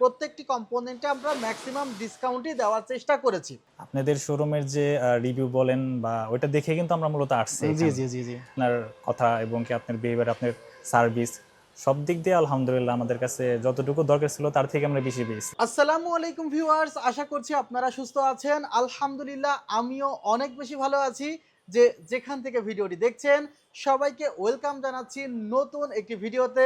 প্রত্যেকটি কম্পোনেন্টে আমরা ম্যাক্সিমাম ডিসকাউন্টই দেওয়ার চেষ্টা করেছি। আপনাদের শোরুমের যে রিভিউ বলেন বা ওইটা দেখে কিন্তু আমরা মূলত আসছি জি এখানে। জি জি জি আপনার কথা এবং কি আপনার বিহেভিয়ার, আপনার সার্ভিস সব দিক দিয়ে আলহামদুলিল্লাহ আমাদের কাছে যতটুকু দরকার ছিল তার থেকে আমরা বেশি পেয়েছি। আসসালামু আলাইকুম ভিউয়ার্স, আশা করছি আপনারা সুস্থ আছেন। আলহামদুলিল্লাহ আমিও অনেক বেশি ভালো আছি। যেখান থেকে ভিডিওটি দেখছেন সবাইকে ওয়েলকাম জানাচ্ছি নতুন একটি ভিডিওতে।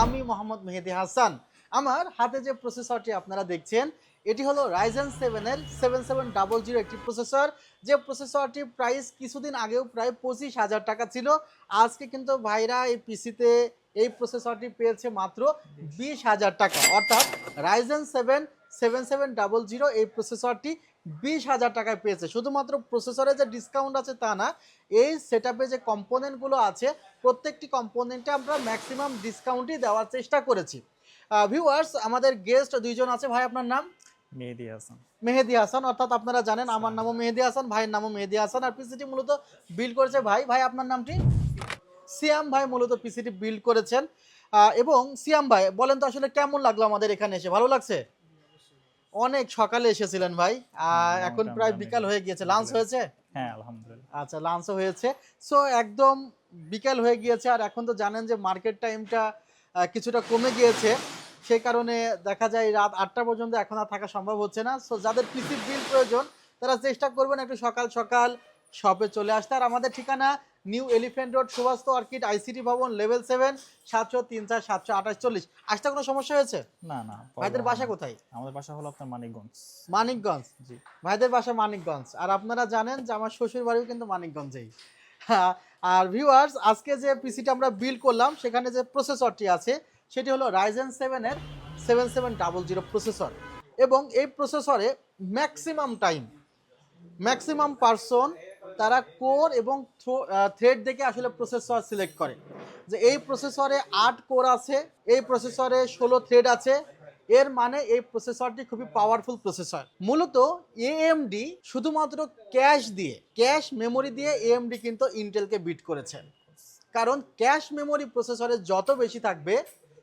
আমি মোহাম্মদ মেহেদি হাসান। আমার হাতে যে প্রসেসরটি আপনারা দেখছেন এটি হলো রাইজেন 7 এর 7700 একটি প্রসেসর। যে প্রসেসরটির প্রাইস কিছুদিন আগেও প্রায় 25,000 টাকা ছিল। আজকে কিন্তু ভাইরা এই পিসিতে এই প্রসেসরটি পেয়েছে মাত্র 20,000 টাকা, অর্থাৎ রাইজেন 7 7700 এই প্রসেসরটি 20,000 টাকায় পেয়েছে। শুধুমাত্র প্রসেসরে যে ডিসকাউন্ট আছে তা না, এই সেটআপে যে কম্পোনেন্টগুলো আছে প্রত্যেকটি কম্পোনেন্টে আমরা ম্যাক্সিমাম ডিসকাউন্টই দেওয়ার চেষ্টা করেছি। ভিউয়ার্স, আমাদের গেস্ট দুইজন আছে। ভাই আপনার নাম? মেহেদি হাসান। মেহেদি হাসান, অর্থাৎ আপনারা জানেন আমার নামও মেহেদি হাসান, ভাইয়ের নামও মেহেদি হাসান। আর পিসিটি মূলত বিল্ড করেছে ভাই। ভাই আপনার নামটি? সিয়াম ভাই মূলত পিসিটি বিল্ড করেছেন। এবং সিয়াম ভাই বলেন তো আসলে কেমন লাগলো আমাদের এখানে এসে? ভালো লাগছে? অনেক সকালে এসেছিলেন ভাই, এখন মোটামুটি প্রায় আমরা বিকাল হয়ে গিয়েছে। লাঞ্চ হয়েছে? হ্যাঁ আলহামদুলিল্লাহ। আচ্ছা, লাঞ্চও হয়েছে। সো একদম বিকাল হয়ে গিয়েছে, আর এখন তো জানেন যে মার্কেট টাইমটা কিছুটা কমে গিয়েছে। সেই কারণে দেখা যায় রাত 8টা পর্যন্ত এখন আর থাকা সম্ভব হচ্ছে না। সো যাদের পিসি বিল প্রয়োজন তারা চেষ্টা করবেন একটু সকাল সকাল শপে চলে আসতে। আর আমাদের ঠিকানা New Elephant Road, Subhash Orchid, ICT Bhaban, level 7, 703-4-728-40। আসতে কোনো সমস্যা হয়েছে? না না, ভাইদের বাসা কোথায়? আমাদের বাসা হলো আপনার মানিকগঞ্জ। মানিকগঞ্জ। জি। ভাইদের বাসা মানিকগঞ্জ। আর আপনারা জানেন যে আমার শ্বশুর বাড়িও কিন্তু মানিকগঞ্জেই। হ্যাঁ, আর ভিউয়ার্স, আজকে যে পিসিটা আমরা বিল্ড করলাম সেখানে যে প্রসেসরটি আছে সেটি হলো রাইজেন 7 এর 7700 প্রসেসর। এবং এই প্রসেসরে ম্যাক্সিমাম পারসন তারা কোর এবং থ্রেড দেখে আসলে প্রসেসর সিলেক্ট করে। যে এই প্রসেসরে 8 কোর আছে, এই প্রসেসরে 16 থ্রেড আছে, এর মানে এই প্রসেসরটি খুবই পাওয়ারফুল প্রসেসর। মূলত এএমডি শুধুমাত্র ক্যাশ মেমোরি দিয়ে এএমডি কিন্তু ইন্টেলকে বিট করেছে। কারণ ক্যাশ মেমোরি প্রসেসরে যত বেশি থাকবে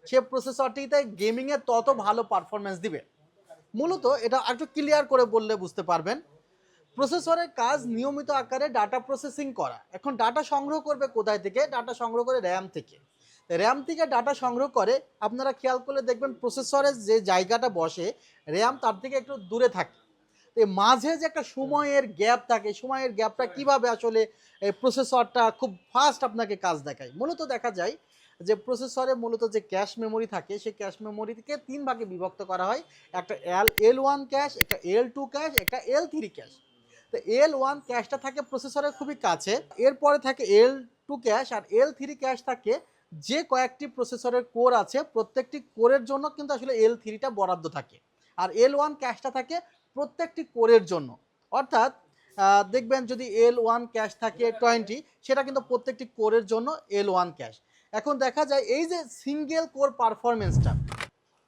সে প্রসেসরটিতে গেমিংয়ে তত ভালো পারফরমেন্স দিবে। মূলত এটা একটু ক্লিয়ার করে বললে বুঝতে পারবেন। প্রসেসরের কাজ নিয়মিত আকারে ডাটা প্রসেসিং করা। এখন ডাটা সংগ্রহ করবে কোথায় থেকে? ডাটা সংগ্রহ করে র্যাম থেকে। র্যাম থেকে ডাটা সংগ্রহ করে, আপনারা খেয়াল করলে দেখবেন প্রসেসরের যে জায়গাটা বসে র্যাম তার থেকে একটু দূরে থাকে। এই মাঝে যে একটা সময়ের গ্যাপ থাকে, সময়ের গ্যাপটা কিভাবে আসলে এই প্রসেসরটা খুব ফাস্ট আপনাকে কাজ দেখায়। মূলত দেখা যায় যে প্রসেসরে মূলত যে ক্যাশ মেমোরি থাকে সেই ক্যাশ মেমোরিকে 3 ভাগে বিভক্ত করা হয়। একটা L1 ক্যাশ, একটা L2 ক্যাশ, একটা L3 ক্যাশ। তো L1 ক্যাশটা থাকে প্রসেসরের খুবই কাছে, এরপরে থাকে L2 ক্যাশ, আর L3 ক্যাশ থাকে যে কয়েকটি প্রসেসরের কোর আছে প্রত্যেকটি কোরের জন্য কিন্তু আসলে L3টা বরাদ্দ থাকে। আর L1 ক্যাশটা থাকে প্রত্যেকটি কোরের জন্য। অর্থাৎ দেখবেন যদি L1 ক্যাশ থাকে 20, সেটা কিন্তু প্রত্যেকটি কোরের জন্য L1 ক্যাশ। এখন দেখা যায় এই যে সিঙ্গেল কোর পারফরমেন্সটা,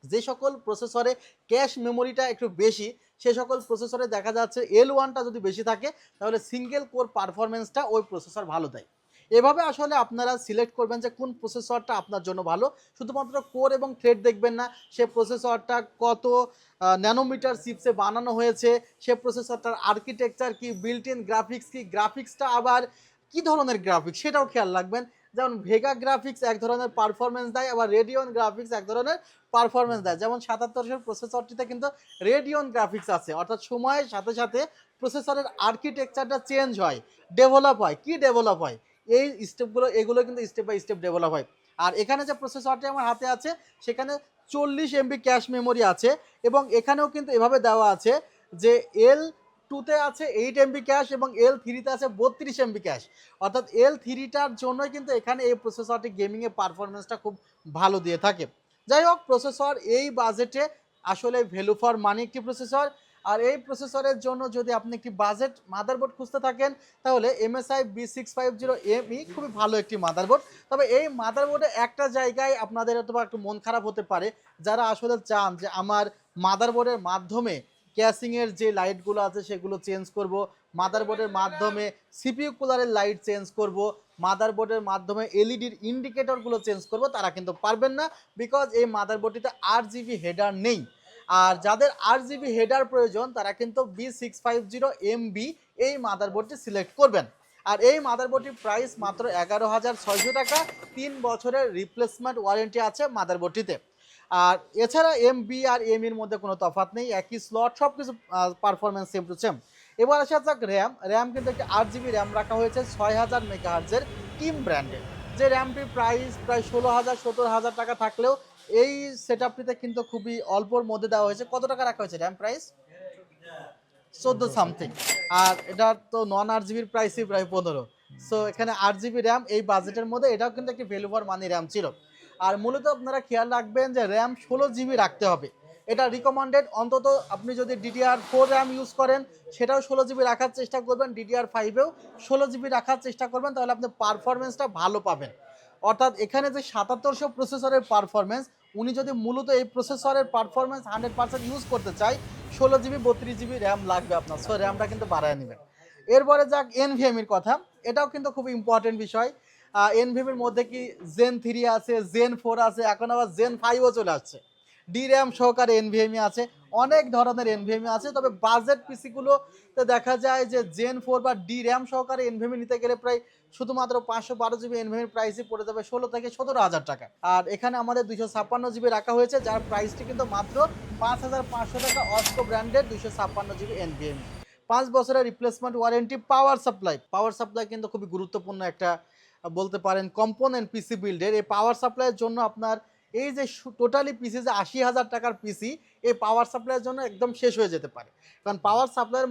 যে সকল প্রসেসরে ক্যাশ মেমোরিটা একটু বেশি সে সকল প্রসেসরে দেখা যাচ্ছে L1টা যদি বেশি থাকে তাহলে সিঙ্গেল কোর পারফরমেন্সটা ওই প্রসেসর ভালো দেয়। এভাবে আসলে আপনারা সিলেক্ট করবেন যে কোন প্রসেসরটা আপনার জন্য ভালো। শুধুমাত্র কোর এবং থ্রেড দেখবেন না, সে প্রসেসরটা কত ন্যানোমিটার চিপসে বানানো হয়েছে, সে প্রসেসরটার আর্কিটেকচার কি, বিল্ট ইন গ্রাফিক্স কি, গ্রাফিক্সটা আবার কি ধরনের গ্রাফিক্স সেটাও খেয়াল রাখবেন। যেমন ভেগা গ্রাফিক্স এক ধরনের পারফরমেন্স দেয়, আবার রেডিয়ন গ্রাফিক্স এক ধরনের পারফরমেন্স দেয়। যেমন 7700 প্রসেসরটিতে কিন্তু রেডিয়ন গ্রাফিক্স আছে, অর্থাৎ সময়ের সাথে সাথে প্রসেসরের আর্কিটেকচারটা চেঞ্জ হয়, ডেভেলপ হয়। কি ডেভেলপ হয়? এই স্টেপগুলো, এগুলো কিন্তু স্টেপ বাই স্টেপ ডেভেলপ হয়। আর এখানে যে প্রসেসরটি আমার হাতে আছে সেখানে 40 এমবি ক্যাশ মেমোরি আছে, এবং এখানেও কিন্তু এভাবে দেওয়া আছে যে L2-তে আছে 8 এমবি ক্যাশ এবং L3-তে আছে 32 এমবি ক্যাশ। অর্থাৎ L3টার জন্যই কিন্তু এখানে এই প্রসেসরটি গেমিংয়ে পারফরমেন্সটা খুব ভালো দিয়ে থাকে। যাই হোক, প্রসেসর এই বাজেটে আসলে ভ্যালু ফর মানি একটি প্রসেসর। আর এই প্রসেসরের জন্য যদি আপনি একটি বাজেট মাদারবোর্ড খুঁজতে থাকেন তাহলে MSI B650ME খুবই ভালো একটি মাদারবোর্ড। তবে এই মাদারবোর্ডে একটা জায়গায় আপনাদের অথবা একটু মন খারাপ হতে পারে, যারা আসলে চান যে আমার মাদারবোর্ডের মাধ্যমে ক্যাসিংয়ের যে লাইটগুলো আছে সেগুলো চেঞ্জ করব, মাদারবোর্ডের মাধ্যমে সিপিইউ কুলারের লাইট চেঞ্জ করব, মাদারবোর্ডের মাধ্যমে এলইডির ইন্ডিকেটরগুলো চেঞ্জ করব, তারা কিন্তু পারবেন না। বিকজ এই মাদারবোর্ডটিতে RGB হেডার নেই। আর যাদের 8 জিবি হেডার প্রয়োজন তারা কিন্তু B650MB এই মাদারবোর্ডটি সিলেক্ট করবেন। আর এই মাদারবোর্ডটির প্রাইস মাত্র 11,600 টাকা, 3 বছরের রিপ্লেসমেন্ট ওয়ারেন্টি আছে মাদারবোর্ডটিতে। আর এছাড়া MB আর এর মধ্যে কোনো তফাৎ নেই, একই স্লট, সব কিছু পারফরমেন্স সেম টু সেম। এবার আসা যাক র্যাম কিন্তু একটি 8 জিবি র্যাম রাখা হয়েছে 6000 মেগাহার্জের কিম ব্র্যান্ডের, যে র্যামটির প্রাইস প্রায় 16,000-17,000 টাকা থাকলেও এই সেটআপটিতে কিন্তু খুবই অল্পর মধ্যে দেওয়া হয়েছে। কত টাকা রাখা হয়েছে র্যাম প্রাইস? 14 সামথিং। আর এটা তো নন 8 জিবির প্রাইসই প্রায় 15। সো এখানে 8 জিবি র্যাম এই বাজেটের মধ্যে, এটাও কিন্তু একটি ভ্যালু ফর মানি র্যাম ছিল। আর মূলত আপনারা খেয়াল রাখবেন যে র্যাম 16 জিবি রাখতে হবে, এটা রিকমেন্ডেড। অন্তত আপনি যদি DDR4 র্যাম ইউজ করেন সেটাও 16 জিবি রাখার চেষ্টা করবেন, DDR5এও 16 জিবি রাখার চেষ্টা করবেন, তাহলে আপনি পারফরমেন্সটা ভালো পাবেন। অর্থাৎ এখানে যে 7700 প্রসেসরের পারফরমেন্স, উনি যদি মূলত এই প্রসেসরের পারফরমেন্স 100% ইউজ করতে চাই, 16 জিবি 32 জিবি র্যাম লাগবে আপনার। সো র্যামটা কিন্তু বাড়ায় নেবেন। এরপরে যাক NVMeর কথা, এটাও কিন্তু খুব ইম্পর্টেন্ট বিষয়। NVMeর মধ্যে কি Zen 3 আছে, Zen 4 আছে, এখন আবার Zen 5ও চলে আসছে। DRAM সহকারে NVMe আছে, অনেক ধরনের NVMe আছে। তবে বাজেট পিসিগুলোতে দেখা যায় যে Zen 4 বা DRAM সহকারে NVMe নিতে গেলে প্রায় শুধুমাত্র 512 জিবি NVMe প্রাইসই পড়ে যাবে 16 থেকে 17,000 টাকা। আর এখানে আমাদের 256 জিবি রাখা হয়েছে, যার প্রাইসটি কিন্তু মাত্র 5,500 টাকা, অস্কো ব্র্যান্ডের 256 জিবি NVMe। 5 বছরের রিপ্লেসমেন্ট ওয়ারেন্টি। পাওয়ার সাপ্লাই কিন্তু খুবই গুরুত্বপূর্ণ একটা বলতে পারেন কম্পোনেন্ট পিসি বিল্ডের। এই পাওয়ার সাপ্লাইয়ের জন্য আপনার এই যে টোটালি পিসি যে 80,000 টাকার পিসি, এই পাওয়ার সাপ্লাইয়ের জন্য একদম শেষ হয়ে যেতে পারে। কারণ পাওয়ার সাপ্লাইয়ের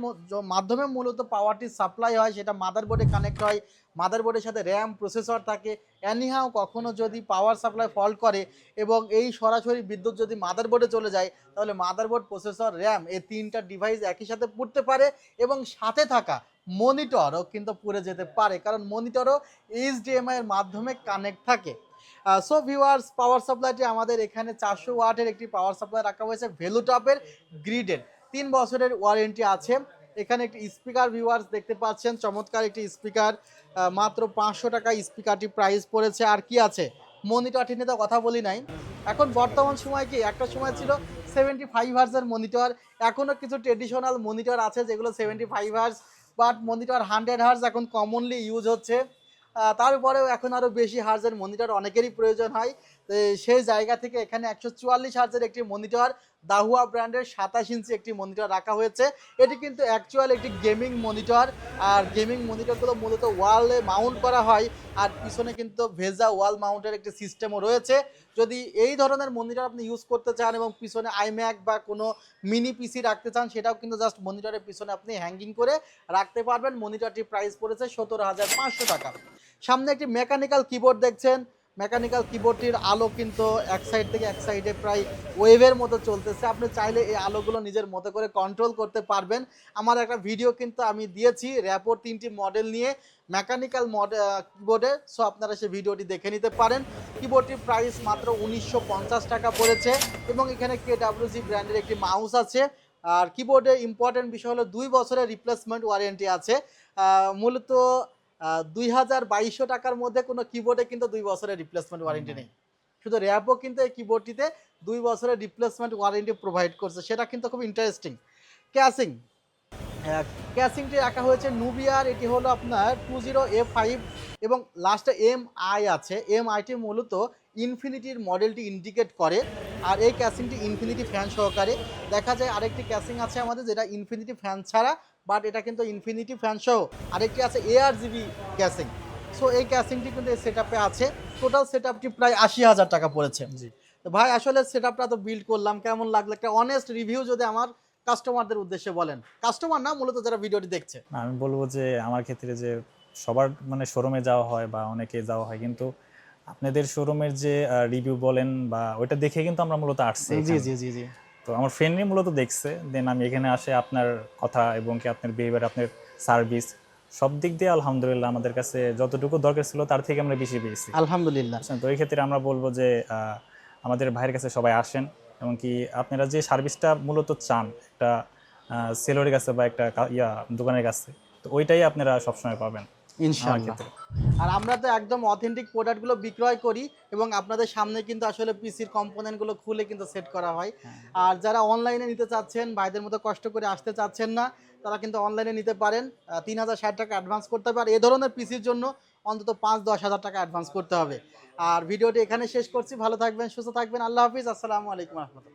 মাধ্যমে মূলত পাওয়ারটি সাপ্লাই হয়, সেটা মাদারবোর্ডে কানেক্ট হয়, মাদারবোর্ডের সাথে র্যাম প্রসেসর থাকে। অ্যানিহাও কখনো যদি পাওয়ার সাপ্লাই ফল্ট করে এবং এই সরাসরি বিদ্যুৎ যদি মাদারবোর্ডে চলে যায়, তাহলে মাদারবোর্ড, প্রসেসর, র্যাম এই তিনটা ডিভাইস একই সাথে পুড়তে পারে এবং সাথে থাকা মনিটরও কিন্তু পুড়ে যেতে পারে, কারণ মনিটরও HDMI এর মাধ্যমে কানেক্ট থাকে। সো ভিউয়ার্স, পাওয়ার সাপ্লাইটি আমাদের এখানে 400 ওয়াটের একটি পাওয়ার সাপ্লাই রাখা হয়েছে ভ্যালুটপের গ্রিডের, 3 বছরের ওয়ারেন্টি আছে। এখানে একটি স্পিকার ভিউয়ার্স দেখতে পাচ্ছেন, চমৎকার একটি স্পিকার, মাত্র 500 টাকা স্পিকারটি প্রাইস পড়েছে। আর কি আছে, মনিটরটি নিয়ে তো কথা বলি নাই। এখন বর্তমান সময় কি, একটা সময় ছিল 75 হার্জের মনিটর, এখনও কিছু ট্রেডিশনাল মনিটর আছে যেগুলো 75 হার্জ, বাট মনিটর 100 হার্জ এখন কমনলি ইউজ হচ্ছে। তারপরেও এখন আরও বেশি হার্জের মনিটর অনেকেরই প্রয়োজন হয়। তো সেই জায়গা থেকে এখানে 144 হার্জের একটি মনিটর, দাহুয়া ব্র্যান্ডের 27 ইঞ্চি একটি মনিটর রাখা হয়েছে। এটি কিন্তু অ্যাকচুয়াল একটি গেমিং মনিটর। আর গেমিং মনিটরগুলো মূলত ওয়ালে মাউন্ট করা হয়, আর পিছনে কিন্তু ভেজা ওয়াল মাউন্টের একটি সিস্টেমও রয়েছে। যদি এই ধরনের মনিটর আপনি ইউজ করতে চান এবং পিছনে আইম্যাক বা কোনো মিনি পিসি রাখতে চান, সেটাও কিন্তু জাস্ট মনিটরের পিছনে আপনি হ্যাঙ্গিং করে রাখতে পারবেন। মনিটরটির প্রাইস পড়েছে 17,500 টাকা। সামনে একটি মেকানিক্যাল কিবোর্ড দেখছেন, মেকানিক্যাল কিবোর্ডটির আলো কিন্তু এক সাইড থেকে এক সাইডে প্রায় ওয়েভের মতো চলতেছে। আপনি চাইলে এই আলোগুলো নিজের মতো করে কন্ট্রোল করতে পারবেন। আমার একটা ভিডিও কিন্তু আমি দিয়েছি র্যাপোর 3টি মডেল নিয়ে মেকানিক্যাল কিবোর্ডে, সো আপনারা সেই ভিডিওটি দেখে নিতে পারেন। কিবোর্ডটির প্রাইস মাত্র 1950 টাকা পড়েছে এবং এখানে KWG ব্র্যান্ডের একটি মাউস আছে। আর কিবোর্ডে ইম্পর্টেন্ট বিষয় হলো 2 বছরের রিপ্লেসমেন্ট ওয়ারেন্টি আছে। মূলত 2,200 টাকার মধ্যে কোনো কিবোর্ডে কিন্তু 2 বছরের রিপ্লেসমেন্ট ওয়ারেন্টি নেই। শুধু র্যাপও কিন্তু এই কিবোর্ডটিতে 2 বছরের রিপ্লেসমেন্ট ওয়ারেন্টি প্রোভাইড করছে, সেটা কিন্তু খুব ইন্টারেস্টিং। ক্যাসিং, ক্যাসিংটি রাখা হয়েছে নুবিয়ার, এটি হলো আপনার 20A5 এবং লাস্টে MI আছে। MIটি মূলত ইনফিনিটির মডেলটি ইন্ডিকেট করে। আর এই ক্যাসিংটি ইনফিনিটি ফ্যান সহকারে। দেখা যায় আরেকটি ক্যাসিং আছে আমাদের যেটা ইনফিনিটি ফ্যান ছাড়া, বাট এটা কিন্তু ইনফিনিটি ফ্যান সহ। আরেকটি আছে ARGB ক্যাসিং। সো এই ক্যাসিংটি কিন্তু এই সেটআপে আছে। টোটাল সেটআপটি প্রায় 80,000 টাকা পড়েছে। জি। তো ভাই আসলে সেটআপটা তো বিল্ড করলাম, কেমন লাগলো একটা অনেস্ট রিভিউ যদি আমার কাস্টমারদের উদ্দেশ্যে বলেন। কাস্টমার না, মূলত যারা ভিডিওটি দেখছে। না, আমি বলবো যে আমার ক্ষেত্রে যে সবার মানে শোরুমে যাওয়া হয় বা অনেকে যাওয়া হয়, কিন্তু আপনাদের শোরুমের যে রিভিউ বলেন বা ওইটা দেখে কিন্তু আমরা মূলত আসছি জি এখানে। জি জি জি। তো আমার ফ্রেন্ডই মূলত দেখছে, দেন আমি এখানে আসে আপনার কথা এবং কি আপনার বিহেভিয়ার, আপনার সার্ভিস, সব দিক দিয়ে আলহামদুলিল্লাহ আমাদের কাছে যতটুকু দরকার ছিল তার থেকে আমরা বেশি পেয়েছি। আলহামদুলিল্লাহ। তো এই ক্ষেত্রে আমরা বলবো যে আমাদের ভাইয়ের কাছে সবাই আসেন এবং কি আপনারা যে সার্ভিসটা মূলত চান একটা সেলরের কাছে বা একটা দোকানের কাছে, তো ওইটাই আপনারা সবসময় পাবেন। ইনশাআল্লাহ। ক্ষেত্রে। আর আমরা তো একদম অথেন্টিক প্রোডাক্টগুলো বিক্রয় করি এবং আপনাদের সামনে কিন্তু আসলে পিসির কম্পোনেন্টগুলো খুলে কিন্তু সেট করা হয়। আর যারা অনলাইনে নিতে চাচ্ছেন, ভাইদের মতো কষ্ট করে আসতে চাচ্ছেন না, তারা কিন্তু অনলাইনে নিতে পারেন। ৩,০৬০ টাকা অ্যাডভান্স করতে হবে। আর এ ধরনের পিসির জন্য অন্তত ৫-১০ হাজার টাকা অ্যাডভান্স করতে হবে। আর ভিডিওটি এখানে শেষ করছি। ভালো থাকবেন, সুস্থ থাকবেন। আল্লাহ হাফিজ। আসসালামু আলাইকুম রহমতুল্লাহ।